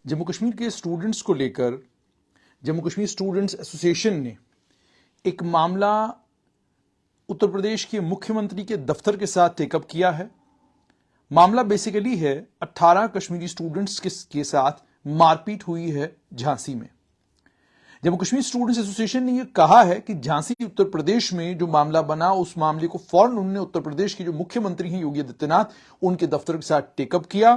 जम्मू कश्मीर के स्टूडेंट्स को लेकर जम्मू कश्मीर स्टूडेंट्स एसोसिएशन ने एक मामला उत्तर प्रदेश के मुख्यमंत्री के दफ्तर के साथ टेकअप किया है। मामला बेसिकली है 18 कश्मीरी स्टूडेंट्स के साथ मारपीट हुई है झांसी में। जम्मू कश्मीर स्टूडेंट्स एसोसिएशन ने यह कहा है कि झांसी उत्तर प्रदेश में जो मामला बना उस मामले को फौरन उन्होंने उत्तर प्रदेश के जो मुख्यमंत्री हैं योगी आदित्यनाथ उनके दफ्तर के साथ टेकअप किया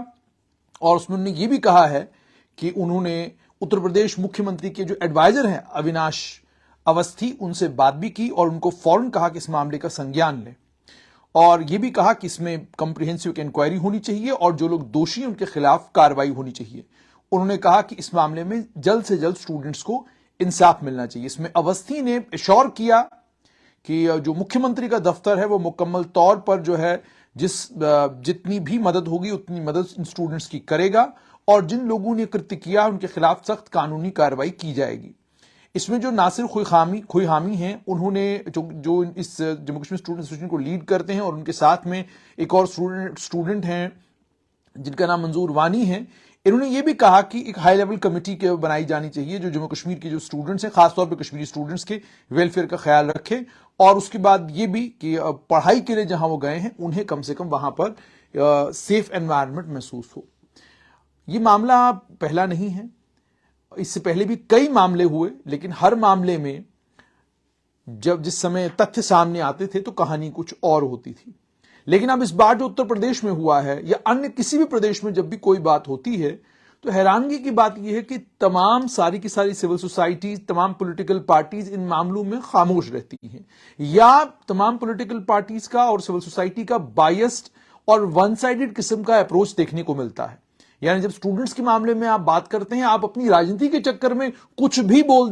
और उसमें उन्होंने ये भी कहा है कि उन्होंने उत्तर प्रदेश मुख्यमंत्री के जो एडवाइजर हैं अविनाश अवस्थी उनसे बात भी की और उनको फौरन कहा कि इस मामले का संज्ञान लें और यह भी कहा कि इसमें कंप्रिहेंसिव इंक्वायरी होनी चाहिए और जो लोग दोषी हैं उनके खिलाफ कार्रवाई होनी चाहिए। उन्होंने कहा कि इस मामले में जल्द से जल्द स्टूडेंट्स को इंसाफ मिलना चाहिए। इसमें अवस्थी ने एश्योर किया कि जो मुख्यमंत्री का दफ्तर है वो मुकम्मल तौर पर जो है जितनी भी मदद होगी उतनी मदद इन स्टूडेंट्स की करेगा और जिन लोगों ने कृत्य किया उनके खिलाफ सख्त कानूनी कार्रवाई की जाएगी। इसमें जो नासिर खुईहामी हैं उन्होंने जो इस जम्मू कश्मीर स्टूडेंट एसोसिएशन को लीड करते हैं और उनके साथ में एक और स्टूडेंट हैं जिनका नाम मंजूर वानी है, इन्होंने ये भी कहा कि एक हाई लेवल कमेटी के बनाई जानी चाहिए जो जम्मू कश्मीर के जो स्टूडेंट्स हैं खासतौर पर कश्मीरी स्टूडेंट्स के वेलफेयर का ख्याल रखे और उसके बाद ये भी कि पढ़ाई के लिए जहां वो गए हैं उन्हें कम से कम वहां पर सेफ एनवायरनमेंट महसूस हो। ये मामला पहला नहीं है, इससे पहले भी कई मामले हुए, लेकिन हर मामले में जिस समय तथ्य सामने आते थे तो कहानी कुछ और होती थी। लेकिन अब इस बार जो उत्तर प्रदेश में हुआ है या अन्य किसी भी प्रदेश में जब भी कोई बात होती है तो हैरानगी की बात यह है कि तमाम सारी की सारी सिविल सोसाइटीज, तमाम पॉलिटिकल पार्टीज इन मामलों में खामोश रहती हैं या तमाम पॉलिटिकल पार्टीज का और सिविल सोसाइटी का बायस्ड और वन साइडेड किस्म का अप्रोच देखने को मिलता है। यानी जब स्टूडेंट्स के मामले में आप बात करते हैं आप अपनी राजनीति के चक्कर में कुछ भी बोल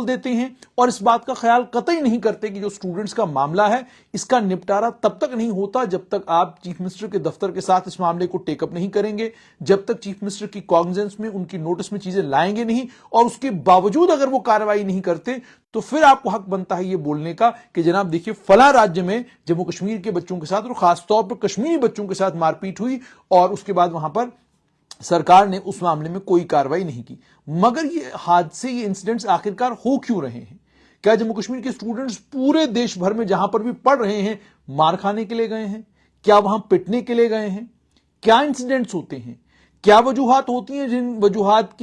देते हैं और इस बात का ख्याल कतई नहीं करते कि जो स्टूडेंट्स का मामला है इसका निपटारा तब तक नहीं होता जब तक आप चीफ मिनिस्टर के दफ्तर के साथ इस मामले को टेकअप नहीं करेंगे, जब तक चीफ मिनिस्टर की कॉग्निजेंस में उनकी नोटिस में चीजें लाएंगे नहीं और उसके बावजूद अगर वो कार्रवाई नहीं करते तो फिर आपको हक बनता है ये बोलने का कि जनाब देखिए फला राज्य में जम्मू कश्मीर के बच्चों के साथ और खासतौर पर कश्मीरी बच्चों के साथ मारपीट हुई और उसके बाद वहां पर सरकार ने उस मामले में कोई कार्रवाई नहीं की। मगर ये हादसे, ये इंसिडेंट्स आखिरकार हो क्यों रहे हैं? क्या जम्मू कश्मीर के स्टूडेंट्स पूरे देश भर में जहां पर भी पढ़ रहे हैं मार खाने के लिए गए हैं? क्या वहां पिटने के लिए गए हैं? क्या इंसिडेंट्स होते हैं? क्या वजूहात होती हैं जिन वजूहात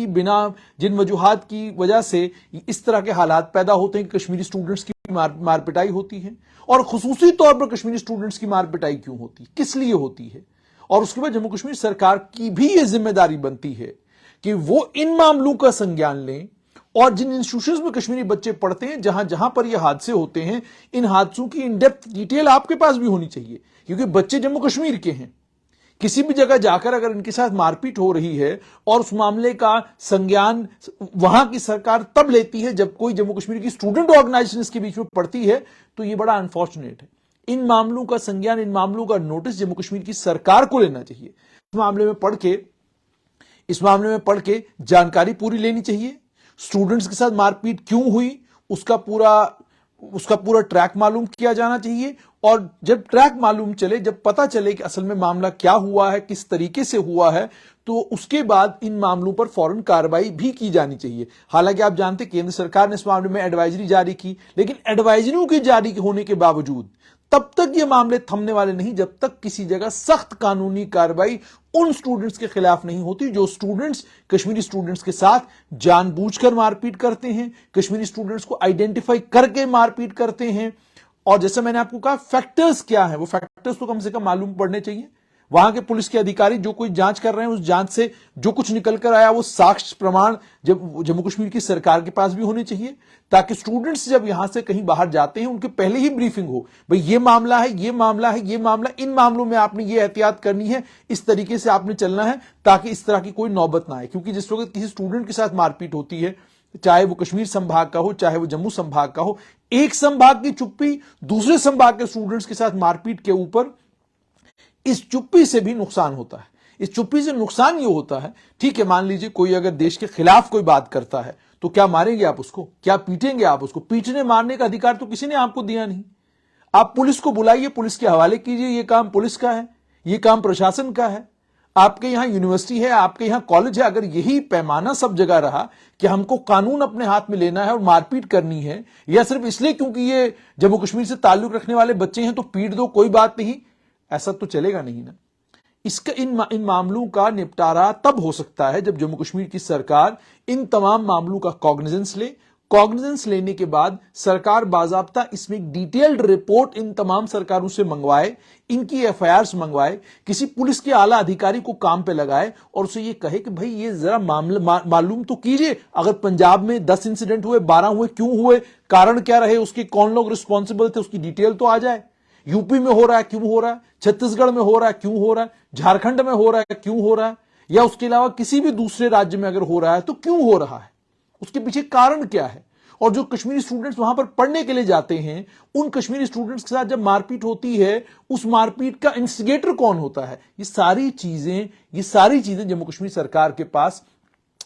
की वजह से इस तरह के हालात पैदा होते हैं कि कश्मीरी स्टूडेंट्स की मार पिटाई होती है और खुसूसी तौर पर कश्मीरी स्टूडेंट्स की मार पिटाई क्यों होती है, किस लिए होती है? और उसके बाद जम्मू कश्मीर सरकार की भी यह जिम्मेदारी बनती है कि वो इन मामलों का संज्ञान लें और जिन इंस्टीट्यूशंस में कश्मीरी बच्चे पढ़ते हैं जहां जहां पर यह हादसे होते हैं इन हादसों की इन डेप्थ डिटेल आपके पास भी होनी चाहिए क्योंकि बच्चे जम्मू कश्मीर के हैं। किसी भी जगह जाकर अगर इनके साथ मारपीट हो रही है और उस मामले का संज्ञान वहां की सरकार तब लेती है जब कोई जम्मू कश्मीर की स्टूडेंट ऑर्गेनाइजेशन इसके बीच में पड़ती है तो यह बड़ा अनफॉर्चुनेट है। इन मामलों का संज्ञान, इन मामलों का नोटिस जम्मू कश्मीर की सरकार को लेना चाहिए। इस मामले में पढ़ के जानकारी पूरी लेनी चाहिए। स्टूडेंट्स के साथ मारपीट क्यों हुई उसका पूरा ट्रैक मालूम किया जाना चाहिए और जब ट्रैक मालूम चले, जब पता चले कि असल में मामला क्या हुआ है, किस तरीके से हुआ है, तो उसके बाद इन मामलों पर फौरन कार्रवाई भी की जानी चाहिए। हालांकि आप जानते केंद्र सरकार ने इस मामले में एडवाइजरी जारी की, लेकिन एडवाइजरियों के जारी होने के बावजूद तब तक ये मामले थमने वाले नहीं जब तक किसी जगह सख्त कानूनी कार्रवाई उन स्टूडेंट्स के खिलाफ नहीं होती जो स्टूडेंट्स कश्मीरी स्टूडेंट्स के साथ जानबूझकर मारपीट करते हैं, कश्मीरी स्टूडेंट्स को आइडेंटिफाई करके मारपीट करते हैं। और जैसे मैंने आपको कहा फैक्टर्स क्या है, वो फैक्टर्स तो कम से कम मालूम पड़ने चाहिए। वहां के पुलिस के अधिकारी जो कोई जांच कर रहे हैं उस जांच से जो कुछ निकल कर आया वो साक्ष्य प्रमाण जब जम्मू कश्मीर की सरकार के पास भी होने चाहिए ताकि स्टूडेंट्स जब यहां से कहीं बाहर जाते हैं उनके पहले ही ब्रीफिंग हो, भाई ये मामला है, ये मामला है, ये मामला, इन मामलों में आपने ये एहतियात करनी है, इस तरीके से आपने चलना है ताकि इस तरह की कोई नौबत ना आए। क्योंकि जिस वक्त किसी स्टूडेंट के साथ मारपीट होती है, चाहे वो कश्मीर संभाग का हो चाहे वो जम्मू संभाग का हो, एक संभाग की चुप्पी दूसरे संभाग के स्टूडेंट्स के साथ मारपीट के ऊपर, इस चुप्पी से भी नुकसान होता है। इस चुप्पी से नुकसान यह होता है, ठीक है मान लीजिए कोई अगर देश के खिलाफ कोई बात करता है तो क्या मारेंगे आप उसको? क्या पीटेंगे आप उसको? पीटने मारने का अधिकार तो किसी ने आपको दिया नहीं। आप पुलिस को बुलाइए, पुलिस के हवाले कीजिए, यह काम पुलिस का है, यह काम प्रशासन का है। आपके यहां यूनिवर्सिटी है, आपके यहां कॉलेज है, अगर यही पैमाना सब जगह रहा कि हमको कानून अपने हाथ में लेना है और मारपीट करनी है, या सिर्फ इसलिए क्योंकि ये जम्मू कश्मीर से ताल्लुक रखने वाले बच्चे हैं तो पीट दो, कोई बात नहीं, ऐसा तो चलेगा नहीं ना। इसका इन मामलों का निपटारा तब हो सकता है जब जम्मू कश्मीर की सरकार इन तमाम मामलों का कॉग्निजेंस ले। कॉग्निजेंस लेने के बाद सरकार बाजाब्ता इसमें एक डिटेल्ड रिपोर्ट इन तमाम सरकारों से मंगवाए, इनकी एफआईआर्स मंगवाए, किसी पुलिस के आला अधिकारी को काम पे लगाए और उसे ये कहे कि भाई ये जरा मालूम तो कीजिए, अगर पंजाब में 10 इंसिडेंट हुए, 12 हुए, क्यों हुए, कारण क्या रहे, उसके कौन लोग रिस्पॉन्सिबल थे, उसकी डिटेल तो आ जाए। यूपी में हो रहा है, क्यों हो रहा है, छत्तीसगढ़ में हो रहा है, क्यों हो रहा है, झारखंड में हो रहा है, क्यों हो रहा है, या उसके अलावा किसी भी दूसरे राज्य में अगर हो रहा है तो क्यों हो रहा है, उसके पीछे कारण क्या है। और जो कश्मीरी स्टूडेंट्स वहां पर पढ़ने के लिए जाते हैं, उन कश्मीरी स्टूडेंट्स के साथ जब मारपीट होती है, उस मारपीट का इंस्टिगेटर कौन होता है, ये सारी चीजें जम्मू कश्मीर सरकार के पास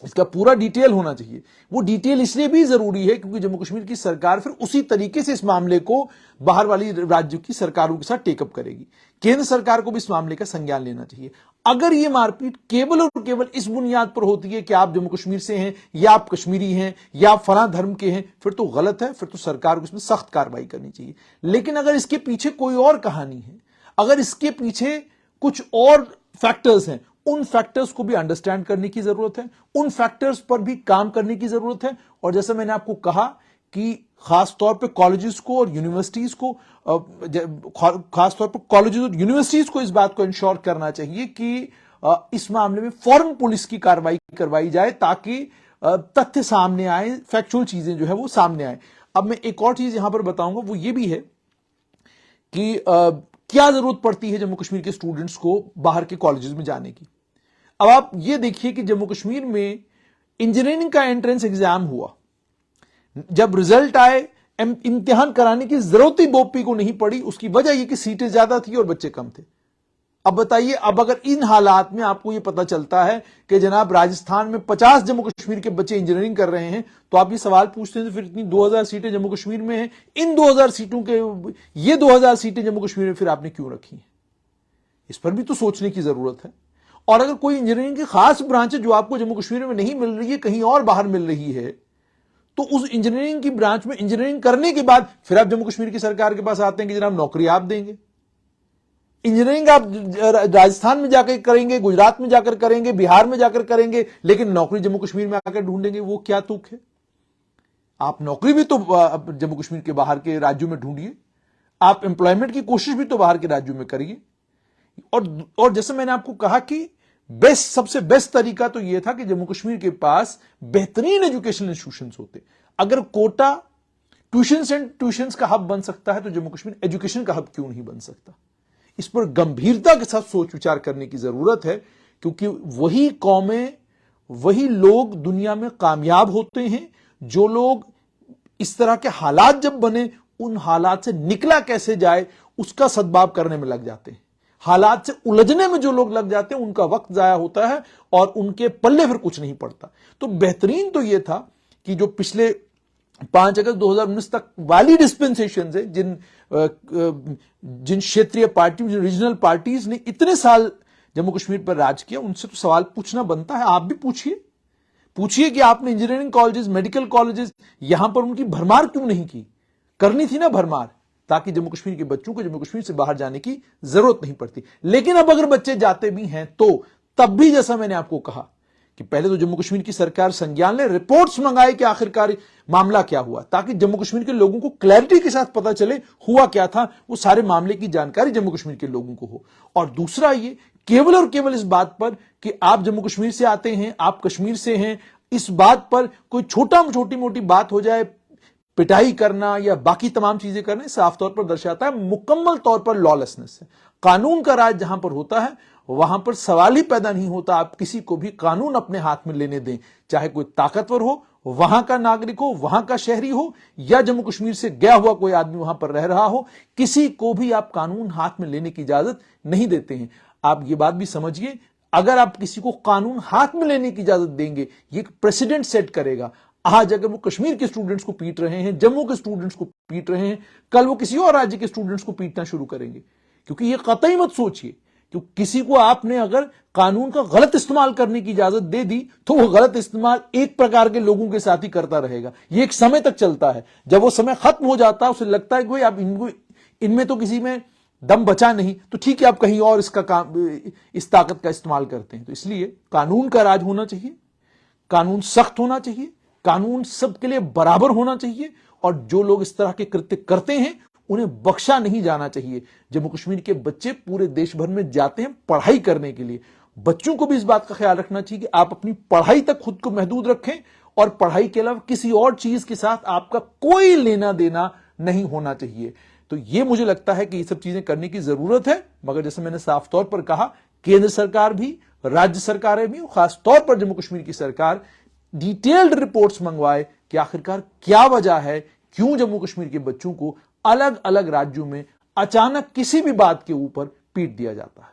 इसका पूरा डिटेल होना चाहिए। वो डिटेल इसलिए भी जरूरी है क्योंकि जम्मू कश्मीर की सरकार फिर उसी तरीके से इस मामले को बाहर वाली राज्यों की सरकारों के साथ टेकअप करेगी। केंद्र सरकार को भी इस मामले का संज्ञान लेना चाहिए। अगर ये मारपीट केवल और केवल इस बुनियाद पर होती है कि आप जम्मू कश्मीर से हैं या आप कश्मीरी हैं या आप फलां धर्म के हैं, फिर तो गलत है, फिर तो सरकार को इसमें सख्त कार्रवाई करनी चाहिए। लेकिन अगर इसके पीछे कोई और कहानी है, अगर इसके पीछे कुछ और फैक्टर्स हैं, उन फैक्टर्स को भी अंडरस्टैंड करने की जरूरत है, उन फैक्टर्स पर भी काम करने की जरूरत है। और जैसे मैंने आपको कहा कि खास तौर पे कॉलेजेस को और यूनिवर्सिटीज को, खास तौर पर कॉलेजेस और यूनिवर्सिटीज को इस बात को इंश्योर करना चाहिए कि इस मामले में फौरन पुलिस की कार्रवाई करवाई जाए ताकि तथ्य सामने आए, फैक्चुअल चीजें जो है वो सामने आए। अब मैं एक और चीज यहां पर बताऊंगा, वो ये भी है कि क्या जरूरत पड़ती है जम्मू कश्मीर के स्टूडेंट्स को बाहर के कॉलेजेस में जाने की। अब आप ये देखिए कि जम्मू कश्मीर में इंजीनियरिंग का एंट्रेंस एग्जाम हुआ, जब रिजल्ट आए, इम्तिहान कराने की जरूरत ही बोपी को नहीं पड़ी। उसकी वजह यह कि सीटें ज्यादा थी और बच्चे कम थे। अब बताइए, अब अगर इन हालात में आपको यह पता चलता है कि जनाब राजस्थान में 50 जम्मू कश्मीर के बच्चे इंजीनियरिंग कर रहे हैं, तो आप ये सवाल पूछते हैं तो फिर इतनी 2000 सीटें जम्मू कश्मीर में हैं, इन 2000 सीटों के ये 2000 सीटें जम्मू कश्मीर में फिर आपने क्यों रखी हैं? इस पर भी तो सोचने की जरूरत है। और अगर कोई इंजीनियरिंग की खास ब्रांच है जो आपको जम्मू कश्मीर में नहीं मिल रही है, कहीं और बाहर मिल रही है, तो उस इंजीनियरिंग की ब्रांच में इंजीनियरिंग करने के बाद फिर आप जम्मू कश्मीर की सरकार के पास आते हैं कि जनाब नौकरी आप देंगे। इंजीनियरिंग आप राजस्थान में जाकर करेंगे, गुजरात में जाकर करेंगे, बिहार में जाकर करेंगे, लेकिन नौकरी जम्मू कश्मीर में आकर ढूंढेंगे। वो क्या तुक है? आप नौकरी भी तो जम्मू कश्मीर के बाहर के राज्यों में ढूंढिए, आप एम्प्लॉयमेंट की कोशिश भी तो बाहर के राज्यों में करिए। और जैसे मैंने आपको कहा कि सबसे बेस्ट तरीका तो यह था कि जम्मू कश्मीर के पास बेहतरीन एजुकेशनल इंस्टीट्यूशंस होते। अगर कोटा ट्यूशंस का हब बन सकता है तो जम्मू कश्मीर एजुकेशन का हब क्यों नहीं बन सकता? इस पर गंभीरता के साथ सोच विचार करने की जरूरत है, क्योंकि वही कौमें, वही लोग दुनिया में कामयाब होते हैं जो लोग इस तरह के हालात जब बने, उन हालात से निकला कैसे जाए उसका सद्भाव करने में लग जाते हैं। हालात से उलझने में जो लोग लग जाते हैं उनका वक्त जाया होता है और उनके पल्ले फिर कुछ नहीं पड़ता। तो बेहतरीन तो यह था कि जो पिछले 5 अगस्त 2019 तक वाली डिस्पेंसेशन है, जिन क्षेत्रीय पार्टी, जिन रीजनल पार्टीज ने इतने साल जम्मू कश्मीर पर राज किया, उनसे तो सवाल पूछना बनता है। आप भी पूछिए कि आपने इंजीनियरिंग कॉलेजेस, मेडिकल कॉलेजेस, यहां पर उनकी भरमार क्यों नहीं की? करनी थी ना भरमार, ताकि जम्मू कश्मीर के बच्चों को जम्मू कश्मीर से बाहर जाने की जरूरत नहीं पड़ती। लेकिन अब अगर बच्चे जाते भी हैं तो तब भी, जैसा मैंने आपको कहा कि पहले तो जम्मू कश्मीर की सरकार संज्ञान ले, रिपोर्ट्स मंगाए कि आखिरकार मामला क्या हुआ, ताकि जम्मू कश्मीर के लोगों को क्लैरिटी के साथ पता चले हुआ क्या था, वो सारे मामले की जानकारी जम्मू कश्मीर के लोगों को हो। और दूसरा ये केवल और केवल इस बात पर कि आप जम्मू कश्मीर से आते हैं, आप कश्मीर से हैं, इस बात पर कोई छोटी मोटी बात हो जाए, पिटाई करना या बाकी तमाम चीजें करना, साफ तौर पर दर्शाता है मुकम्मल तौर पर लॉलेसनेस है। कानून का राज जहां पर होता है वहां पर सवाल ही पैदा नहीं होता आप किसी को भी कानून अपने हाथ में लेने दें, चाहे कोई ताकतवर हो, वहां का नागरिक हो, वहां का शहरी हो, या जम्मू कश्मीर से गया हुआ कोई आदमी वहां पर रह रहा हो, किसी को भी आप कानून हाथ में लेने की इजाजत नहीं देते हैं। आप ये बात भी समझिए, अगर आप किसी को कानून हाथ में लेने की इजाजत देंगे, ये प्रेसिडेंट सेट करेगा। आज अगर वो कश्मीर के स्टूडेंट्स को पीट रहे हैं, जम्मू के स्टूडेंट्स को पीट रहे हैं, कल वो किसी और राज्य के स्टूडेंट्स को पीटना शुरू करेंगे। क्योंकि ये कतई मत सोचिए क्योंकि किसी को आपने अगर कानून का गलत इस्तेमाल करने की इजाजत दे दी तो वो गलत इस्तेमाल एक प्रकार के लोगों के साथ ही करता रहेगा। ये एक समय तक चलता है, जब वो समय खत्म हो जाता है उसे लगता है कि भाई अब इनमें तो किसी में दम बचा नहीं, तो ठीक है आप कहीं और इस ताकत का इस्तेमाल करते हैं। तो इसलिए कानून का राज होना चाहिए, कानून सख्त होना चाहिए, कानून सबके लिए बराबर होना चाहिए, और जो लोग इस तरह के कृत्य करते हैं उन्हें बख्शा नहीं जाना चाहिए। जम्मू कश्मीर के बच्चे पूरे देश भर में जाते हैं पढ़ाई करने के लिए, बच्चों को भी इस बात का ख्याल रखना चाहिए कि आप अपनी पढ़ाई तक खुद को महदूद रखें, और पढ़ाई के अलावा किसी और चीज के साथ आपका कोई लेना देना नहीं होना चाहिए। तो ये मुझे लगता है कि ये सब चीजें करने की जरूरत है, मगर जैसे मैंने साफ तौर पर कहा, केंद्र सरकार भी, राज्य सरकारें भी, और खास तौर पर जम्मू कश्मीर की सरकार डिटेल्ड रिपोर्ट्स मंगवाए कि आखिरकार क्या वजह है, क्यों जम्मू कश्मीर के बच्चों को अलग अलग राज्यों में अचानक किसी भी बात के ऊपर पीट दिया जाता है।